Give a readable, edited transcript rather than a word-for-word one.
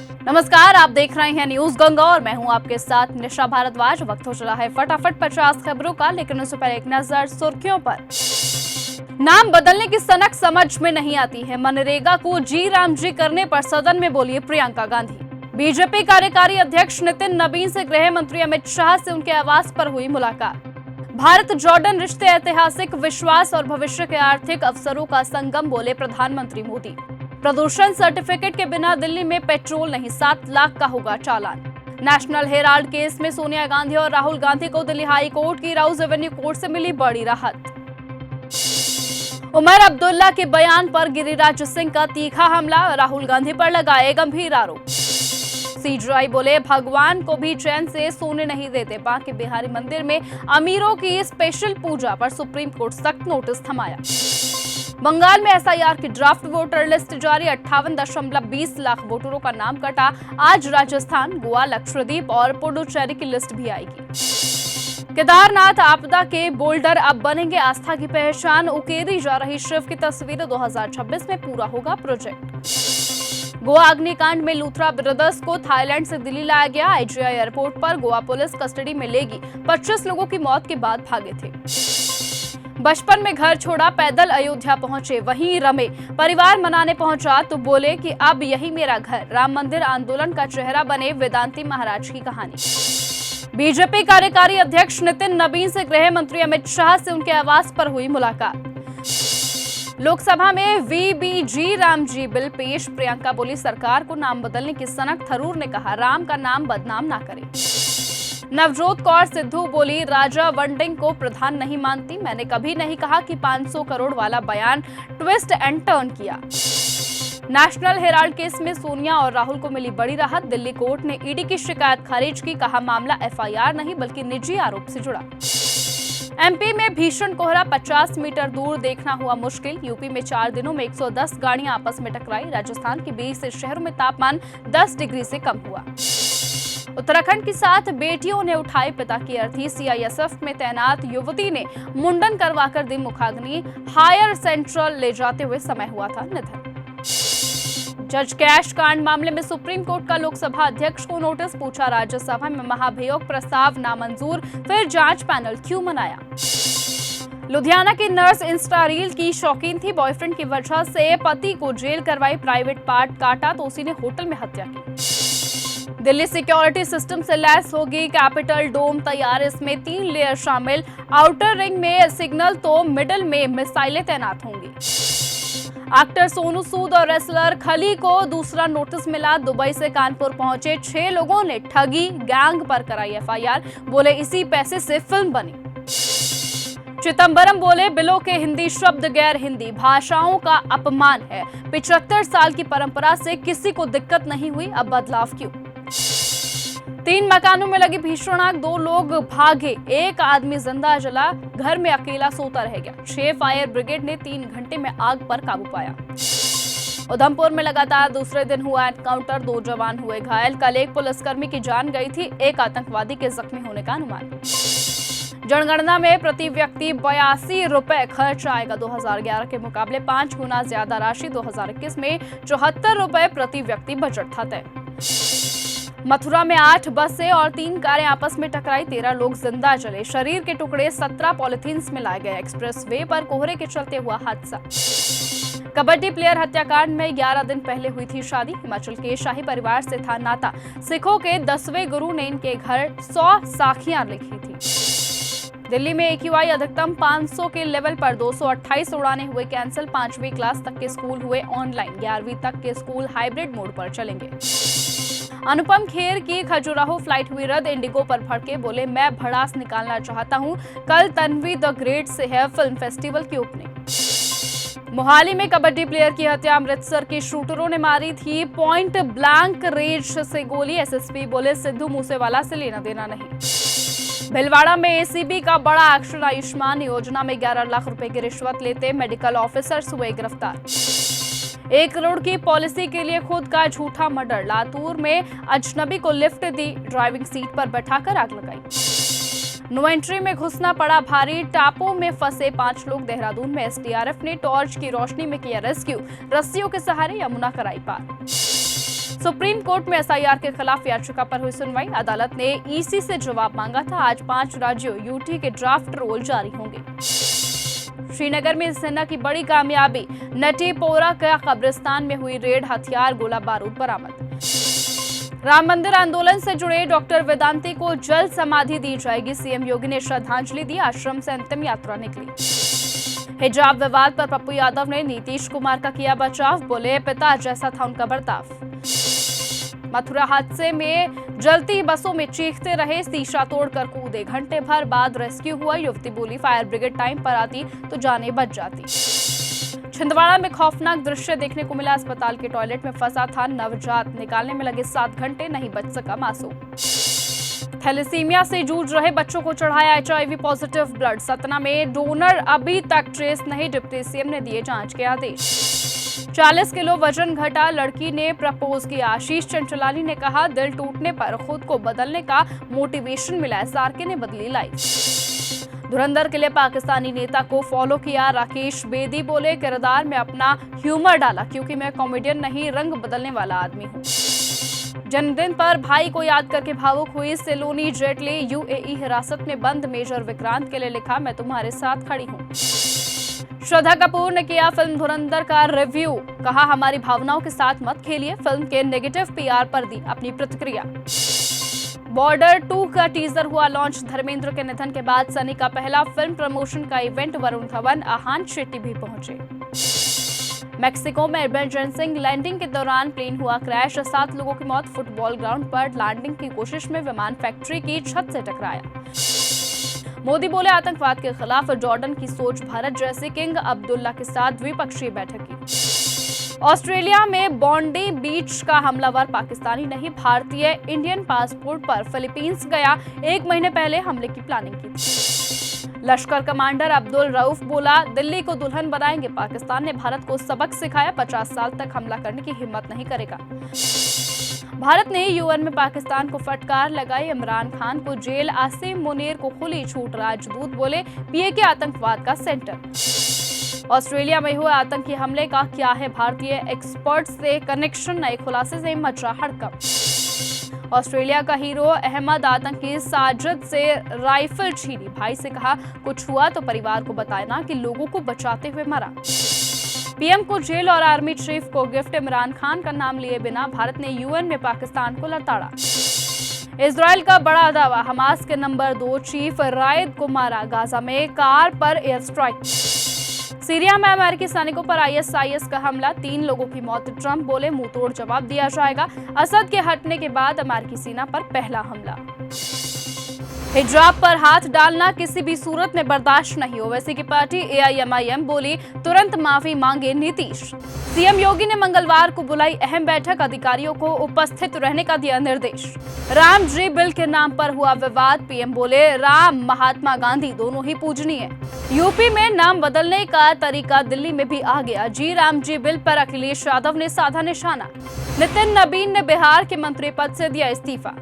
नमस्कार, आप देख रहे हैं न्यूज गंगा और मैं हूं आपके साथ निशा भारद्वाज। वक्त हो चला है फटाफट 50 खबरों का, लेकिन उससे पहले एक नजर सुर्खियों पर। नाम बदलने की सनक समझ में नहीं आती है। मनरेगा को जी राम जी करने पर सदन में बोली प्रियंका गांधी। बीजेपी कार्यकारी अध्यक्ष नितिन नबीन से गृह मंत्री अमित शाह से उनके आवास पर हुई मुलाकात। भारत जॉर्डन रिश्ते ऐतिहासिक, विश्वास और भविष्य के आर्थिक अवसरों का संगम, बोले प्रधानमंत्री मोदी। प्रदूषण सर्टिफिकेट के बिना दिल्ली में पेट्रोल नहीं, 7 लाख का होगा चालान। नेशनल हेराल्ड केस में सोनिया गांधी और राहुल गांधी को दिल्ली हाई कोर्ट की राउज एवेन्यू कोर्ट से मिली बड़ी राहत। उमर अब्दुल्ला के बयान पर गिरिराज सिंह का तीखा हमला, राहुल गांधी पर लगाए गंभीर आरोप। सीजीआई बोले भगवान को भी चैन से सोने नहीं देते। बांके बिहारी मंदिर में अमीरों की स्पेशल पूजा पर सुप्रीम कोर्ट सख्त नोटिस थमाया। बंगाल में एसआईआर की ड्राफ्ट वोटर लिस्ट जारी, 58.20 लाख वोटरों का नाम कटा। आज राजस्थान, गोवा, लक्षद्वीप और पुडुचेरी की लिस्ट भी आएगी। केदारनाथ आपदा के बोल्डर अब बनेंगे आस्था की पहचान। उकेरी जा रही शिव की तस्वीरें, 2026 में पूरा होगा प्रोजेक्ट। गोवा अग्निकांड में लूथरा ब्रदर्स को थाईलैंड से दिल्ली लाया गया। आईजीआई एयरपोर्ट पर गोवा पुलिस कस्टडी में लेगी। 25 लोगों की मौत के बाद भागे थे। बचपन में घर छोड़ा, पैदल अयोध्या पहुंचे, वहीं रमे। परिवार मनाने पहुंचा तो बोले कि अब यही मेरा घर। राम मंदिर आंदोलन का चेहरा बने वेदांती महाराज की कहानी। बीजेपी कार्यकारी अध्यक्ष नितिन नबीन से गृह मंत्री अमित शाह से उनके आवास पर हुई मुलाकात। लोकसभा में वीबीजी राम जी बिल पेश, प्रियंका बोली सरकार को नाम बदलने की सनक। थरूर ने कहा राम का नाम बदनाम ना करें। नवजोत कौर सिद्धू बोली राजा वनडिंग को प्रधान नहीं मानती। मैंने कभी नहीं कहा कि 500 करोड़ वाला बयान, ट्विस्ट एंड टर्न किया। नेशनल हेराल्ड केस में सोनिया और राहुल को मिली बड़ी राहत। दिल्ली कोर्ट ने ईडी की शिकायत खारिज की, कहा मामला एफआईआर नहीं बल्कि निजी आरोप से जुड़ा। एमपी में भीषण कोहरा, 50 मीटर दूर देखना हुआ मुश्किल। यूपी में 4 दिनों में 110 गाड़ियां आपस में टकराई। राजस्थान के 20 शहरों में तापमान 10 डिग्री से कम हुआ। उत्तराखंड की 7 बेटियों ने उठाई पिता की अर्थी। सीआईएसएफ में तैनात युवती ने मुंडन करवाकर दी मुखाग्नि। हायर सेंट्रल ले जाते हुए समय हुआ था निधन। जज कैश कांड मामले में सुप्रीम कोर्ट का लोकसभा अध्यक्ष को नोटिस, पूछा राज्यसभा में महाभियोग प्रस्ताव नामंजूर, फिर जांच पैनल क्यों मनाया। लुधियाना की नर्स इंस्टा रील की शौकीन थी। बॉयफ्रेंड की वजह से पति को जेल करवाई, प्राइवेट पार्ट काटा तो उसी ने होटल में हत्या की। दिल्ली सिक्योरिटी सिस्टम से लैस होगी कैपिटल डोम तैयार, इसमें 3 लेयर शामिल। आउटर रिंग में सिग्नल तो मिडल में मिसाइलें तैनात होंगी। एक्टर सोनू सूद और रेसलर खली को दूसरा नोटिस मिला। दुबई से कानपुर पहुंचे 6 लोगों ने ठगी गैंग पर कराई एफआईआर, बोले इसी पैसे से फिल्म बनी। चिदंबरम बोले बिलों के हिंदी शब्द गैर हिंदी भाषाओं का अपमान है। 75 साल की परंपरा से किसी को दिक्कत नहीं हुई, अब बदलाव क्यों। 3 मकानों में लगी भीषण आग, 2 लोग भागे, 1 आदमी जिंदा जला, घर में अकेला सोता रह गया। 6 फायर ब्रिगेड ने 3 घंटे में आग पर काबू पाया। उधमपुर में लगातार दूसरे दिन हुआ एनकाउंटर, 2 जवान हुए घायल। कल एक पुलिसकर्मी की जान गई थी, 1 आतंकवादी के जख्मी होने का अनुमान। जनगणना में प्रति व्यक्ति 82 रुपए खर्च आएगा। 2011 के मुकाबले 5 गुना ज्यादा राशि। 2021 में 74 रुपए प्रति व्यक्ति बजट था तय। मथुरा में 8 बसें और 3 कारें आपस में टकराई, 13 लोग जिंदा जले। शरीर के टुकड़े 17 पॉलिथीन्स में लाए गए। एक्सप्रेस वे पर कोहरे के चलते हुआ हादसा। कबड्डी प्लेयर हत्याकांड में 11 दिन पहले हुई थी शादी। हिमाचल के शाही परिवार से था नाता। सिखों के 10वें गुरु ने इनके घर 100 साखियां लिखी थी। दिल्ली में AQI अधिकतम 500 के लेवल पर, 228 उड़ानें हुए कैंसिल। 5वीं क्लास तक के स्कूल हुए ऑनलाइन, 11वीं तक के स्कूल हाइब्रिड मोड पर चलेंगे। अनुपम खेर की खजुराहो फ्लाइट हुई रद्द। इंडिगो पर भड़के, बोले मैं भड़ास निकालना चाहता हूं। कल तन्वी द ग्रेट से है फिल्म फेस्टिवल की ओपनिंग। मोहाली में कबड्डी प्लेयर की हत्या, अमृतसर के शूटरों ने मारी थी पॉइंट ब्लैंक रेंज से गोली। एसएसपी बोले सिद्धू मूसेवाला से लेना देना नहीं। भिलवाड़ा में एसीबी का बड़ा एक्शन, आयुष्मान योजना में 11 लाख रुपए की रिश्वत लेते मेडिकल ऑफिसर्स हुए गिरफ्तार। 1 करोड़ की पॉलिसी के लिए खुद का झूठा मर्डर। लातूर में अजनबी को लिफ्ट दी, ड्राइविंग सीट पर बैठाकर आग लगाई। नो एंट्री में घुसना पड़ा भारी, टापू में फंसे 5 लोग। देहरादून में एसडीआरएफ ने टॉर्च की रोशनी में किया रेस्क्यू, रस्सियों के सहारे यमुना कराई पार। सुप्रीम कोर्ट में एसआईआर के खिलाफ याचिका पर हुई सुनवाई। अदालत ने ईसी से जवाब मांगा था। आज 5 राज्यों यूटी के ड्राफ्ट रोल जारी होंगे। श्रीनगर में सेना की बड़ी कामयाबी, नटीपोरा के कब्रिस्तान में हुई रेड, हथियार गोला बारूद बरामद। राम मंदिर आंदोलन से जुड़े डॉक्टर वेदांती को जल्द समाधि दी जाएगी, सीएम योगी ने श्रद्धांजलि दी। आश्रम से अंतिम यात्रा निकली। हिजाब विवाद पर पप्पू यादव ने नीतीश कुमार का किया बचाव, बोले पिता जैसा था उनका बर्ताव। मथुरा हादसे में जलती बसों में चीखते रहे, शीशा तोड़कर कूदे, घंटे भर बाद रेस्क्यू हुआ। युवती बोली फायर ब्रिगेड टाइम पर आती तो जाने बच जाती। छिंदवाड़ा में खौफनाक दृश्य देखने को मिला। अस्पताल के टॉयलेट में फंसा था नवजात, निकालने में लगे 7 घंटे, नहीं बच सका मासूम। थैलेसीमिया से जूझ रहे बच्चों को चढ़ाया एचआईवी पॉजिटिव ब्लड। सतना में डोनर अभी तक ट्रेस नहीं, डिप्टी सीएम ने दिए जांच के आदेश। 40 किलो वजन घटा, लड़की ने प्रपोज किया। आशीष चंचलानी ने कहा दिल टूटने पर खुद को बदलने का मोटिवेशन मिला। एसआरके ने बदली लाइफ। धुरंधर के लिए पाकिस्तानी नेता को फॉलो किया। राकेश बेदी बोले किरदार में अपना ह्यूमर डाला, क्योंकि मैं कॉमेडियन नहीं, रंग बदलने वाला आदमी हूँ। जन्मदिन पर भाई को याद करके भावुक हुई सेलोनी जेटली। यूएई हिरासत में बंद मेजर विक्रांत के लिए लिखा मैं तुम्हारे साथ खड़ी हूँ। श्रद्धा कपूर ने किया फिल्म धुरंधर का रिव्यू, कहा हमारी भावनाओं के साथ मत खेलिए। फिल्म के नेगेटिव पीआर पर दी अपनी प्रतिक्रिया। बॉर्डर 2 का टीजर हुआ लॉन्च। धर्मेंद्र के निधन के बाद सनी का पहला फिल्म प्रमोशन का इवेंट। वरुण धवन, आहान शेट्टी भी पहुंचे। मेक्सिको में इमरजेंसी लैंडिंग के दौरान प्लेन हुआ क्रैश, 7 लोगों की मौत। फुटबॉल ग्राउंड पर लैंडिंग की कोशिश में विमान फैक्ट्री की छत से टकराया। मोदी बोले आतंकवाद के खिलाफ जॉर्डन की सोच, भारत जैसे किंग अब्दुल्ला के साथ द्विपक्षीय बैठक की। ऑस्ट्रेलिया में बॉन्डी बीच का हमलावर पाकिस्तानी नहीं, भारतीय इंडियन पासपोर्ट पर फिलीपींस गया। 1 महीने पहले हमले की प्लानिंग की थी। लश्कर कमांडर अब्दुल रऊफ बोला दिल्ली को दुल्हन बनाएंगे। पाकिस्तान ने भारत को सबक सिखाया, 50 साल तक हमला करने की हिम्मत नहीं करेगा। भारत ने यूएन में पाकिस्तान को फटकार लगाई। इमरान खान को जेल, आसिम मुनीर को खुली छूट। राजदूत बोले पीएके आतंकवाद का सेंटर। ऑस्ट्रेलिया में हुए आतंकी हमले का क्या है भारतीय एक्सपर्ट से कनेक्शन, नए खुलासे से मचा हड़कंप। ऑस्ट्रेलिया का हीरो अहमद आतंकी साजिद से राइफल छीनी, भाई से कहा कुछ हुआ तो परिवार को बताना कि लोगों को बचाते हुए मरा। पीएम को जेल और आर्मी चीफ को गिफ्ट। इमरान खान का नाम लिए बिना भारत ने यूएन में पाकिस्तान को लताड़ा। इजराइल का बड़ा दावा, हमास के नंबर 2 चीफ रायद को मारा। गाजा में कार पर एयर स्ट्राइक। सीरिया में अमेरिकी सैनिकों पर आईएसआईएस का हमला, 3 लोगों की मौत। ट्रंप बोले मुंहतोड़ जवाब दिया जाएगा। असद के हटने के बाद अमेरिकी सेना पर पहला हमला। हिजाब पर हाथ डालना किसी भी सूरत में बर्दाश्त नहीं। ओवैसी की पार्टी एआईएमआईएम बोली तुरंत माफी मांगे नीतीश। सीएम योगी ने मंगलवार को बुलाई अहम बैठक, अधिकारियों को उपस्थित रहने का दिया निर्देश। राम जी बिल के नाम पर हुआ विवाद, पीएम बोले राम महात्मा गांधी दोनों ही पूजनीय। यूपी में नाम बदलने का तरीका दिल्ली में भी आ गया। जी राम जी बिल पर अखिलेश यादव ने साधा निशाना। नितिन नबीन ने बिहार के मंत्री पद से दिया इस्तीफा।